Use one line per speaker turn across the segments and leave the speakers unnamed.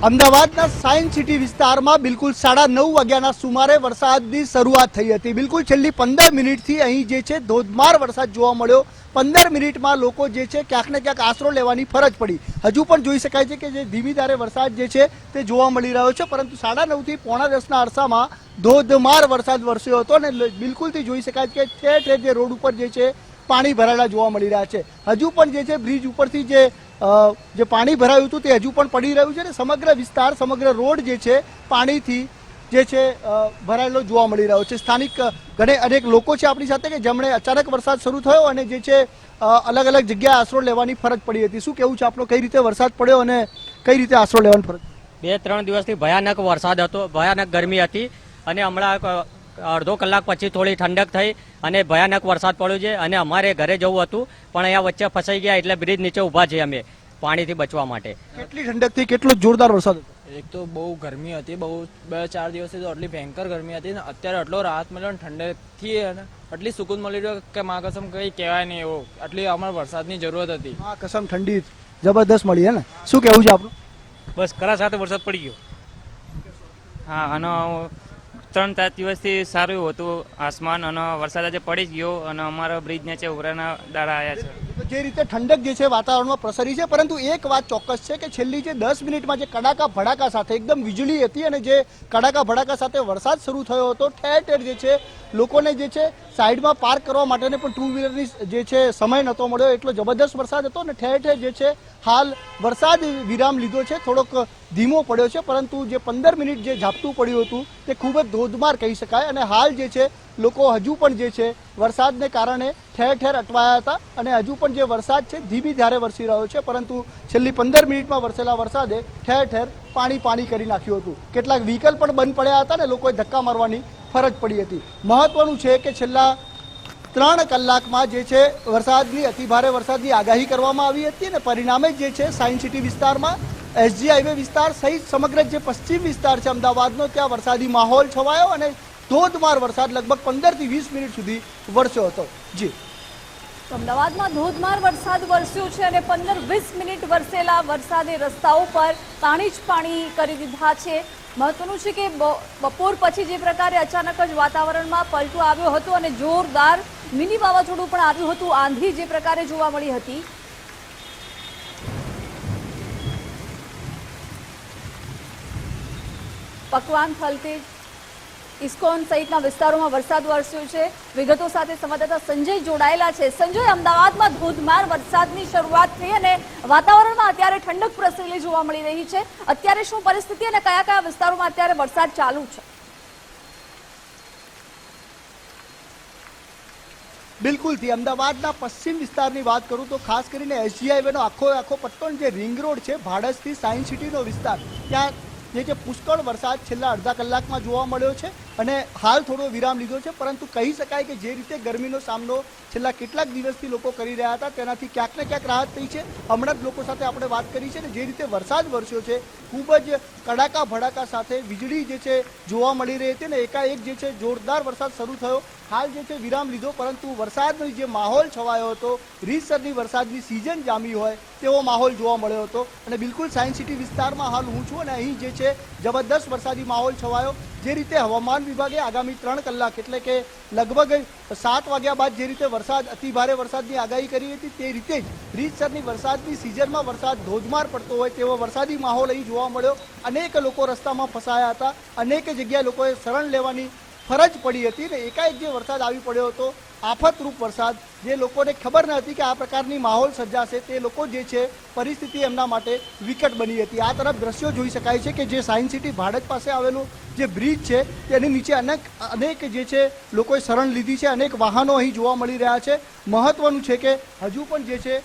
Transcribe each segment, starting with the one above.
અમદાવાદના science city વિસ્તારમાં બિલકુલ 9:30 વાગ્યાના સુમારે વરસાદની શરૂઆત થઈ હતી। બિલકુલ છેલ્લી 15 મિનિટથી અહીં જે છે ધોધમાર વરસાદ જોવા મળ્યો। 15 મિનિટમાં લોકો જે છે ક્યાંક ને ક્યાંક આશરો લેવાની ફરજ પડી। હજુ પણ જોઈ શકાય છે કે જે ધીમી ધારે વરસાદ જે છે તે જોવા મળી રહ્યો છે, પરંતુ 9:30 થી 9:45ના અરસામાં ધોધમાર વરસાદ વરસ્યો હતો અને બિલકુલથી જોઈ શકાય છે કે ઠેર ઠેર જે રોડ ઉપર જે છે પાણી ભરાયેલા જોવા મળી રહ્યા છે। હજુ પણ જે છે બ્રિજ ઉપરથી જે પાણી ભરાયું હતું તે હજુ પણ પડી રહ્યું છે અને સમગ્ર વિસ્તાર, સમગ્ર રોડ જે છે પાણીથી જે છે ભરાયેલો જોવા મળી રહ્યો છે। સ્થાનિક અનેક લોકો છે આપણી સાથે કે જેમણે અચાનક વરસાદ શરૂ થયો અને જે છે અલગ અલગ જગ્યાએ આશરો લેવાની ફરજ પડી હતી। શું કેવું છે આપણો, કઈ રીતે વરસાદ પડ્યો અને કઈ રીતે આશરો લેવાની ફરજ?
2-3 દિવસથી ભયાનક વરસાદ હતો, ભયાનક ગરમી હતી અને હમણાં અડધો કલાક પછી થોડી ઠંડક થઈ અને ભયાનક વરસાદ પડ્યો છે અને અમારે ઘરે જવું હતું પણ અહીંયા વચ્ચે ફસાઈ ગયા એટલે બ્રિજ નીચે ઊભા છીએ અમે પાણીથી બચવા માટે।
કેટલી ઠંડકથી કેટલો જોરદાર વરસાદ હતો?
એક તો બહુ ગરમી હતી, બહુ 2-4 દિવસથી તો આટલી ભયંકર ગરમી હતી ને અત્યારે આટલો રાહત મળ્યો ને ઠંડકથી અને આટલી સુકૂન મળી રહ્યો કે મા કસમ કંઈ કહેવાય નહીં એવો, આટલી અમારે વરસાદની જરૂરત હતી।
મા કસમ ઠંડી જબરદસ્ત મળી હે ને? શું કહેવું છે આપણું?
બસ કરા સાથે વરસાદ પડી ગયો। હા, અને 3-4 દિવસથી સારું હતું આસમાન અને વરસાદ આજે પડી જ ગયો અને અમારા બ્રિજ નીચે ઉભરાના દાડા આવ્યા છે।
જે રીતે ઠંડક જે છે વાતાવરણમાં પ્રસરી છે, પરંતુ એક વાત ચોક્કસ છે કે છેલ્લી જે 10 મિનિટમાં જે કડાકા ભડાકા સાથે એકદમ વીજળી હતી અને જે કડાકા ભડાકા સાથે વરસાદ શરૂ થયો હતો, ઠેર ઠેર જે છે લોકોને જે છે સાઈડમાં પાર્ક કરવા માટેને પણ ટુ વ્હીલરની જે છે સમય નહોતો મળ્યો, એટલો જબરદસ્ત વરસાદ હતો ને ઠેર ઠેર જે છે હાલ વરસાદ વિરામ લીધો છે, થોડોક ધીમો પડ્યો છે, પરંતુ જે 15 મિનિટ જે ઝાપટું પડ્યું હતું તે ખૂબ જ ધોધમાર કહી શકાય અને હાલ જે છે લોકો હજુ પણ જે છે વરસાદને કારણે ઠેર ઠેર અટવાયા હતા અને હજુ પણ જે વરસાદ છે ધીમી ધારે વરસી રહ્યો છે, પરંતુ છેલ્લી 15 મિનિટમાં વરસેલા વરસાદે ઠેર ઠેર પાણી કરી નાખ્યું હતું। કેટલાક વ્હીકલ પણ બંધ પડ્યા હતા અને લોકોએ ધક્કા મારવાની ફરજ પડી હતી। મહત્વનું છે કે છેલ્લા 3 કલાકમાં જે છે વરસાદની અતિભારે વરસાદની આગાહી કરવામાં આવી હતી અને પરિણામે જે છે સાયન્સ સિટી વિસ્તારમાં, એસજી હાઈવે વિસ્તાર સહિત સમગ્ર જે પશ્ચિમ વિસ્તાર છે અમદાવાદનો, ત્યાં વરસાદી માહોલ છવાયો અને ધોધમાર વરસાદ લગભગ 15 થી 20 મિનિટ સુધી વરસ્યો હતો। જી,
અમદાવાદમાં ધોધમાર વરસાદ વરસ્યો છે અને 15-20 મિનિટ વરસેલા વરસાદે રસ્તાઓ પર પાણી જ પાણી કરી દીધા છે। મહત્વનું છે કે બપોર પછી જે પ્રકારે અચાનક જ વાતાવરણમાં પલટો આવ્યો હતો અને જોરદાર મિની વાવાઝોડું પણ આવ્યું હતું, આંધી જે પ્રકારે જોવા મળી હતી। પકવાન, થલતેજ, ઇસ્કોન સહિતના વિસ્તારોમાં વરસાદ વરસ્યો છે। વિગતો સાથે સંવાદદાતા સંજય જોડાયેલા છે। સંજય, અમદાવાદમાં ધોધમાર વરસાદની શરૂઆત થઈ અને વાતાવરણમાં અત્યારે ઠંડક પ્રસરેલી જોવા મળી રહી છે। અત્યારે શું પરિસ્થિતિ અને કયા કયા વિસ્તારોમાં અત્યારે વરસાદ ચાલુ છે?
બિલકુલથી અમદાવાદના પશ્ચિમ વિસ્તારની વાત કરું તો ખાસ કરીને એસજી હાઈવેનો આખો પટ્ટો જે રિંગ રોડ છે, ભાડજથી સાયન્સ સિટીનો વિસ્તાર, ત્યાં જે પુષ્કળ વરસાદ છેલ્લા અડધા કલાકમાં જોવા મળ્યો છે અને હાલ થોડો વિરામ લીધો છે, પરંતુ કહી શકાય કે જે રીતે ગરમીનો સામનો છેલ્લા કેટલાક દિવસથી લોકો કરી રહ્યા હતા તેનાથી ક્યાંક ને ક્યાંક રાહત થઈ છે। હમણાં જ લોકો સાથે આપણે વાત કરી છે ને જે રીતે વરસાદ વરસ્યો છે, ખૂબ જ કડાકા ભડાકા સાથે વીજળી જે છે જોવા મળી રહી હતી ને એકાએક જે છે જોરદાર વરસાદ શરૂ થયો, હાલ જે છે વિરામ લીધો, પરંતુ વરસાદનો જે માહોલ છવાયો હતો, રીતસરની વરસાદની સિઝન જામી હોય તેવો માહોલ જોવા મળ્યો હતો અને બિલકુલ સાયન્સ સિટી વિસ્તારમાં હાલ હું છું અને અહીં જે છે જબરદસ્ત વરસાદી માહોલ છવાયો। જે રીતે હવામાન વિભાગે આગામી 3 કલાક એટલે કે લગભગ 7 વાગ્યા બાદ જે રીતે વરસાદ અતિભારે વરસાદની આગાહી કરી હતી તે રીતે જ રીતસરની વરસાદની સિઝનમાં વરસાદ ધોધમાર પડતો હોય તેવો વરસાદી માહોલ અહીં જોવા મળ્યો। અનેક લોકો રસ્તામાં ફસાયા હતા, અનેક જગ્યાએ લોકોએ શરણ લેવાની ફરજ પડી હતી ને એકાએક જે વરસાદ આવી પડ્યો હતો, આફતરૂપ વરસાદ, જે લોકોને ખબર ન હતી કે આ પ્રકારની માહોલ સર્જાશે, તે લોકો જે છે પરિસ્થિતિ એમના માટે વિકટ બની હતી। આ તરફ દ્રશ્યો જોઈ શકાય છે કે જે સાયન્સ સિટી ભાડજ પાસે આવેલું જે બ્રિજ છે તેની નીચે અનેક જે છે લોકોએ શરણ લીધી છે, અનેક વાહનો અહીં જોવા મળી રહ્યા છે। મહત્વનું છે કે હજુ પણ જે છે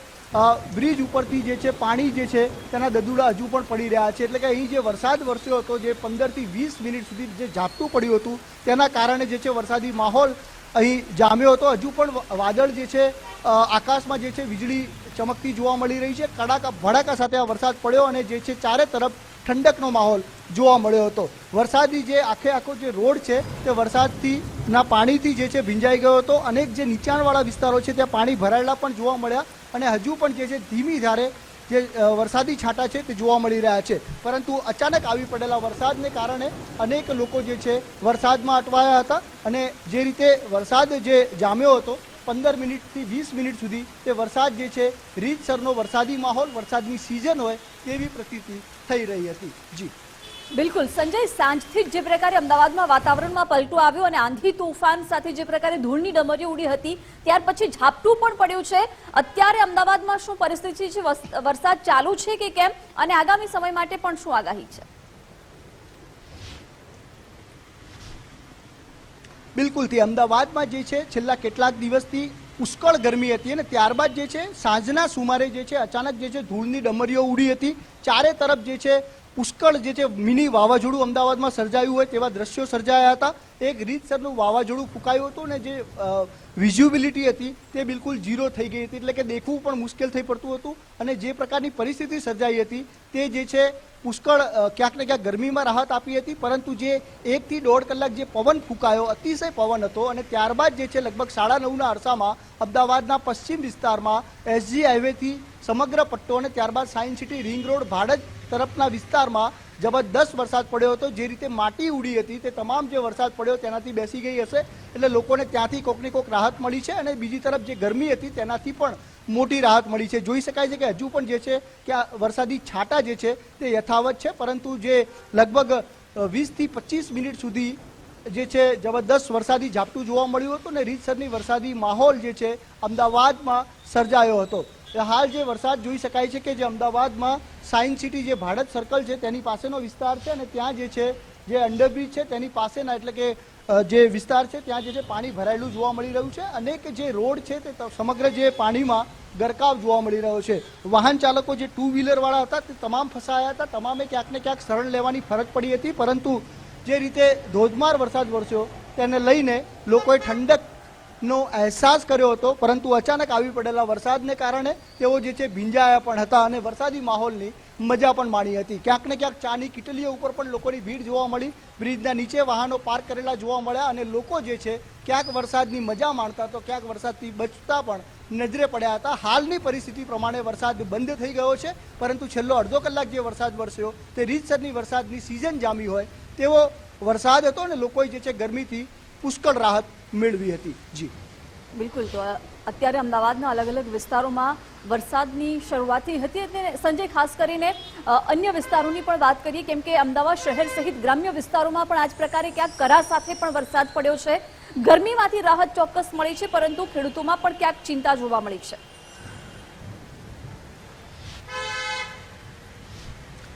બ્રિજ ઉપરથી જે છે પાણી જે છે તેના દદુડા હજુ પણ પડી રહ્યા છે, એટલે કે અહીં જે વરસાદ વરસ્યો હતો, જે 15 થી 20 મિનિટ સુધી જે ઝાપટું પડ્યું હતું તેના કારણે જે છે વરસાદી માહોલ અહીં જામ્યો હતો। હજુ પણ વાદળ જે છે આકાશમાં જે છે વીજળી ચમકતી જોવા મળી રહી છે, કડાકા ભડાકા સાથે આ વરસાદ પડ્યો અને જે છે ચારે તરફ ઠંડકનો માહોલ જોવા મળ્યો હતો। વરસાદી જે આખો જે રોડ છે તે વરસાદથી ના પાણીથી જે છે ભીંજાઈ ગયો હતો, અનેક જે નીચાણવાળા વિસ્તારો છે ત્યાં પાણી ભરાયેલા પણ જોવા મળ્યા અને હજુ પણ જે છે ધીમી ધારે જે વરસાદી છાંટા છે તે જોવા મળી રહ્યા છે, પરંતુ અચાનક આવી પડેલા વરસાદને કારણે અનેક લોકો જે છે વરસાદમાં અટવાયા હતા અને જે રીતે વરસાદ જે જામ્યો હતો 15 મિનિટથી 20 મિનિટ સુધી તે વરસાદ જે છે રીતસરનો વરસાદી માહોલ, વરસાદની સિઝન હોય તેવી પ્રતીતિ થઈ રહી હતી. જી
બિલકુલ સંજય, સાંજથી જ જે પ્રકારે અમદાવાદમાં વાતાવરણમાં પલટો આવ્યો અને આંધી તોફાન સાથે જે પ્રકારે ધૂળની ડમરીઓ ઉડી હતી, ત્યાર પછી ઝાપટું પણ પડ્યું છે. અત્યારે અમદાવાદમાં શું પરિસ્થિતિ છે? વરસાદ ચાલુ છે કે કેમ, અને આગામી સમય માટે પણ શું આગાહી છે?
બિલકુલથી અમદાવાદમાં જે છે છેલ્લા કેટલાક દિવસથી પુષ્કળ ગરમી હતી અને ત્યારબાદ જે છે સાંજના સુમારે જે છે અચાનક જે છે ધૂળની ડમરીઓ ઉડી હતી. ચારે તરફ જે છે પુષ્કળ જે છે મિની વાવાઝોડું અમદાવાદમાં સર્જાયું હોય તેવા દ્રશ્યો સર્જાયા હતા. એક રીતસરનું વાવાઝોડું ફૂંકાયું હતું ને જે વિઝ્યુબિલિટી હતી તે બિલકુલ ઝીરો થઈ ગઈ હતી, એટલે કે દેખવું પણ મુશ્કેલ થઈ પડતું હતું. અને જે પ્રકારની પરિસ્થિતિ સર્જાઈ હતી તે જે છે પુષ્કળ ક્યાંક ને ક્યાંક ગરમીમાં રાહત આપી હતી, પરંતુ જે 1 થી 1.5 કલાક જે પવન ફૂંકાયો, અતિશય પવન હતો અને ત્યારબાદ જે છે લગભગ 9:30ના અરસામાં અમદાવાદના પશ્ચિમ વિસ્તારમાં SG હાઈવેથી સમગ્ર પટ્ટો અને ત્યારબાદ science city ring road Bhadaj તરફના વિસ્તારમાં જબરદસ્ત વરસાદ પડ્યો હતો. જે રીતે માટી ઉડી હતી તે તમામ જે વરસાદ પડ્યો તેનાથી બેસી ગઈ હશે, એટલે લોકોને ત્યાંથી કોકની કોક રાહત મળી છે. અને બીજી તરફ જે ગરમી હતી તેનાથી પણ મોટી રાહત મળી છે. જોઈ શકાય છે કે હજુ પણ જે છે કે આ વરસાદી છાંટા જે છે તે યથાવત છે, પરંતુ જે લગભગ 20 થી 25 મિનિટ સુધી જે છે જબરદસ્ત વરસાદી ઝાપટું જોવા મળ્યું હતું અને રીતસરની વરસાદી માહોલ જે છે અમદાવાદમાં સર્જાયો હતો. હાલ જે વરસાદ જોઈ શકાય છે કે જે અમદાવાદમાં સાયન્સ સિટી જે ભાડજ સર્કલ છે તેની પાસેનો વિસ્તાર છે અને ત્યાં જે છે જે અંડરબ્રિજ છે તેની પાસેના એટલે કે જે વિસ્તાર છે ત્યાં જે છે પાણી ભરાયેલું જોવા મળી રહ્યું છે. અનેક જે રોડ છે તે સમગ્ર જે પાણીમાં ગરકાવ જોવા મળી રહ્યો છે. વાહન ચાલકો જે 2 વ્હીલરવાળા હતા તે તમામ ફસાયા હતા, તમામે ક્યાંક ને ક્યાંક શરણ લેવાની ફરજ પડી હતી, પરંતુ જે રીતે ધોધમાર વરસાદ વરસ્યો તેને લઈને લોકોએ ઠંડકનો અહેસાસ કર્યો હતો, પરંતુ અચાનક આવી પડેલા વરસાદને કારણે તેઓ જે છે ભીંજાયા પણ હતા અને વરસાદી માહોલની મજા પણ માણી હતી. ક્યાંક ને ક્યાંક ચાની કિટલીઓ ઉપર પણ લોકોની ભીડ જોવા મળી, બ્રિજના નીચે વાહનો પાર્ક કરેલા જોવા મળ્યા અને લોકો જે છે ક્યાંક વરસાદની મજા માણતા તો ક્યાંક વરસાદથી બચતા પણ નજરે પડ્યા હતા. હાલની પરિસ્થિતિ પ્રમાણે વરસાદ બંધ થઈ ગયો છે, પરંતુ છેલ્લો અડધો કલાક જે વરસાદ વરસ્યો તે રીતસરની વરસાદની સિઝન જામી હોય તેવો વરસાદ હતો અને લોકોએ જે છે ગરમીથી પુષ્કળ રાહત મેળવી હતી. જી
બિલકુલ, તો અત્યારે અમદાવાદના અલગ અલગ વિસ્તારોમાં વરસાદની શરૂઆત થઈ હતી. અને સંજય, ખાસ કરીને અન્ય વિસ્તારોની પણ વાત કરીએ, કેમ કે અમદાવાદ શહેર સહિત ગ્રામ્ય વિસ્તારોમાં પણ આ જ પ્રકારે ક્યાંક કરા સાથે પણ વરસાદ પડ્યો છે. ગરમીમાંથી રાહત ચોક્કસ મળી છે, પરંતુ ખેડૂતોમાં પણ ક્યાંક ચિંતા જોવા મળી છે.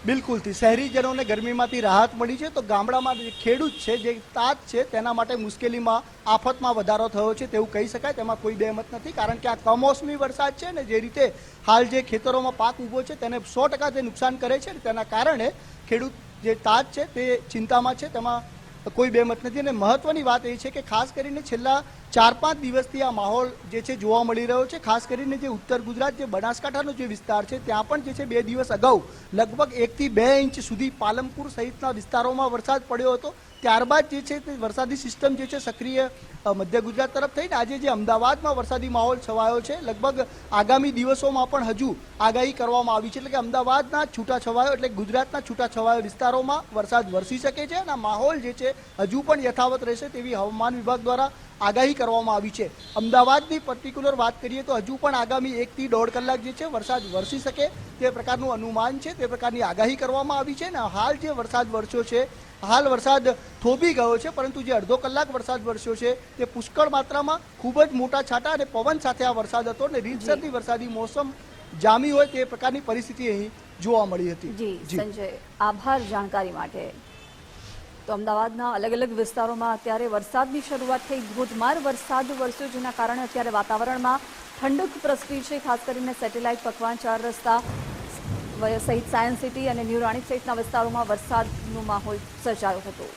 બિલકુલથી શહેરીજનોને ગરમીમાંથી રાહત મળી છે, તો ગામડામાં જે ખેડૂત છે, જે તાત છે, તેના માટે મુશ્કેલીમાં આફતમાં વધારો થયો છે તેવું કહી શકાય. તેમાં કોઈ બેમત નથી, કારણ કે આ કમોસમી વરસાદ છે ને જે રીતે હાલ જે ખેતરોમાં પાક ઊભો છે તેને 100% તે નુકસાન કરે છે. તેના કારણે ખેડૂત જે તાત છે તે ચિંતામાં છે, તેમાં કોઈ બેમત નથી. અને મહત્વની વાત એ છે કે ખાસ કરીને છેલ્લા 4-5 દિવસથી આ માહોલ જે છે જોવા મળી રહ્યો છે. ખાસ કરીને જે ઉત્તર ગુજરાત જે બનાસકાંઠાનો જે વિસ્તાર છે ત્યાં પણ જે છે 2 દિવસ અગાઉ લગભગ 1 થી 2 ઇંચ સુધી પાલનપુર સહિતના વિસ્તારોમાં વરસાદ પડ્યો હતો. ત્યારબાદ જે છે તે વરસાદી સિસ્ટમ જે છે સક્રિય મધ્ય ગુજરાત તરફ થઈને આજે જે અમદાવાદમાં વરસાદી માહોલ છવાયો છે. લગભગ આગામી દિવસોમાં પણ હજુ આગાહી કરવામાં આવી છે, એટલે કે અમદાવાદના છૂટાછવાયો એટલે ગુજરાતના છૂટાછવાયા વિસ્તારોમાં વરસાદ વરસી શકે છે અને આ માહોલ જે છે હજુ પણ યથાવત રહેશે તેવી હવામાન વિભાગ દ્વારા આગાહી કરવામાં આવી છે. અમદાવાદની પર્ટિક્યુલર વાત કરીએ તો હજુ પણ આગામી 1 થી 1.5 કલાક જે છે વરસાદ વરસી શકે તે પ્રકારનું અનુમાન છે, તે પ્રકારની આગાહી કરવામાં આવી છે. અને હાલ જે વરસાદ વરસ્યો છે, હાલ વરસાદ થોભી ગયો છે, પરંતુ જે અડધો કલાક વરસાદ વરસ્યો છે તે પુષ્કળ માત્રામાં ખૂબ જ મોટા છાંટા અને પવન સાથે આ વરસાદ હતો અને રીતસરની વરસાદી મોસમ જામી હોય તે પ્રકારની પરિસ્થિતિ અહીં જોવા મળી હતી.
જી સંજય, આભાર જાણકારી માટે. તો અમદાવાદના અલગ અલગ વિસ્તારોમાં અત્યારે વરસાદની શરૂઆત થઈ, ધોધમાર વરસાદ વરસ્યો, જેના કારણે અત્યારે વાતાવરણમાં ઠંડક પ્રસરી છે. ખાસ કરીને સેટેલાઇટ, પકવાન, 4 રસ્તા સહિત સાયન્સ સિટી અને ન્યૂ રાણીપ સહિતના વિસ્તારોમાં વરસાદનો માહોલ સર્જાયો હતો.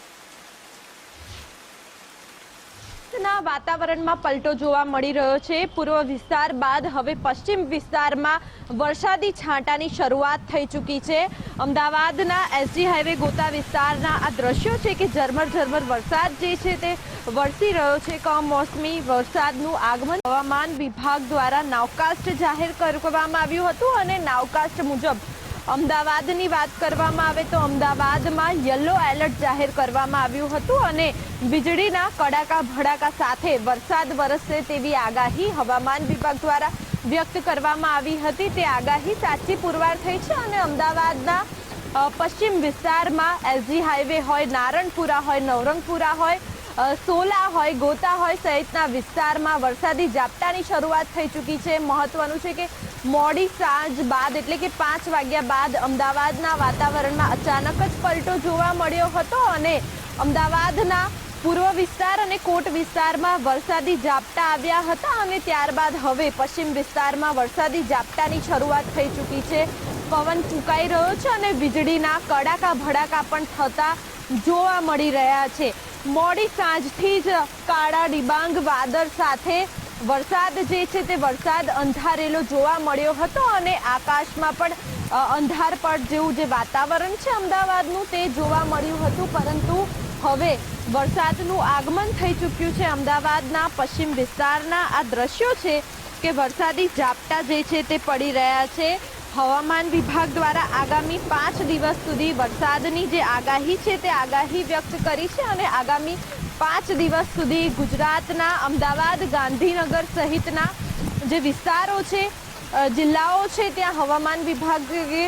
અમદાવાદના વાતાવરણમાં પલટો જોવા મળી રહ્યો છે. પૂર્વ વિસ્તાર બાદ હવે પશ્ચિમ વિસ્તારમાં વરસાદી છાંટાની શરૂઆત થઈ ચૂકી છે. અમદાવાદના એસજી હાઈવે ગોતા વિસ્તારના આ દ્રશ્યો છે કે ઝરમર વરસાદ જે છે તે વરસી રહ્યો છે. કમોસમી વરસાદનું આગમન હવામાન વિભાગ દ્વારા નાવકાસ્ટ જાહેર કરવામાં આવ્યું હતું અને નાવકાસ્ટ મુજબ અમદાવાદની વાત કરવામાં આવે તો અમદાવાદમાં યલો એલર્ટ જાહેર કરવામાં આવ્યું હતું અને વીજળીના કડાકા ભડાકા સાથે વરસાદ વરસશે તેવી આગાહી હવામાન વિભાગ દ્વારા વ્યક્ત કરવામાં આવી હતી. તે આગાહી સાચી પુરવાર થઈ છે અને અમદાવાદના પશ્ચિમ વિસ્તારમાં એસજી હાઈવે હોય, નારણપુરા હોય, નવરંગપુરા હોય, સોલા હોય, ગોતા હોય સહિતના વિસ્તારમાં વરસાદી ઝાપટાની શરૂઆત થઈ ચૂકી છે. મહત્વનું છે કે મોડી સાંજ બાદ એટલે કે 5 વાગ્યા બાદ અમદાવાદના વાતાવરણમાં અચાનક જ પલટો જોવા મળ્યો હતો અને અમદાવાદના પૂર્વ વિસ્તાર અને કોટ વિસ્તારમાં વરસાદી ઝાપટા આવ્યા હતા અને ત્યારબાદ હવે પશ્ચિમ વિસ્તારમાં વરસાદી ઝાપટાની શરૂઆત થઈ ચૂકી છે. પવન ફૂંકાઈ રહ્યો છે અને વીજળીના કડાકા ભડાકા પણ થતા જોવા મળી રહ્યા છે. મોડી સાંજથી જ કાળા ડિબાંગ વાદળ સાથે વરસાદ જે છે તે વરસાદ અંધારેલો જોવા મળ્યો હતો અને આકાશમાં પણ અંધારપટ જેવું જે વાતાવરણ છે અમદાવાદનું તે જોવા મળ્યું હતું. પરંતુ હવે વરસાદનું આગમન થઈ ચૂક્યું છે. અમદાવાદના પશ્ચિમ વિસ્તારના આ દ્રશ્યો છે કે વરસાદી ઝાપટા જે છે તે પડી રહ્યા છે. હવામાન વિભાગ દ્વારા આગામી 5 દિવસ સુધી વરસાદની જે આગાહી છે તે આગાહી વ્યક્ત કરી છે અને આગામી 5 દિવસ સુધી ગુજરાતના અમદાવાદ, ગાંધીનગર સહિતના જે વિસ્તારો છે, જિલ્લાઓ છે ત્યાં હવામાન વિભાગે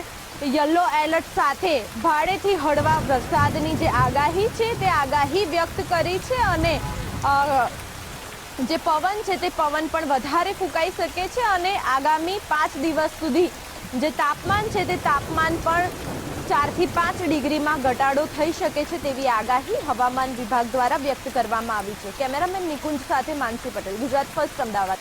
યલો એલર્ટ સાથે ભારેથી હળવા વરસાદની જે આગાહી છે તે આગાહી વ્યક્ત કરી છે અને જે પવન છે તે પવન પણ વધારે ફૂંકાઈ શકે છે અને આગામી 5 દિવસ સુધી જે તાપમાન છે તે તાપમાન પણ 4 થી 5 ડિગ્રીમાં ઘટાડો થઈ શકે છે તેવી આગાહી હવામાન વિભાગ દ્વારા વ્યક્ત કરવામાં આવી છે. કેમેરામેન નિકુંજ સાથે માનસી પટેલ, ગુજરાત ફર્સ્ટ, અમદાવાદ.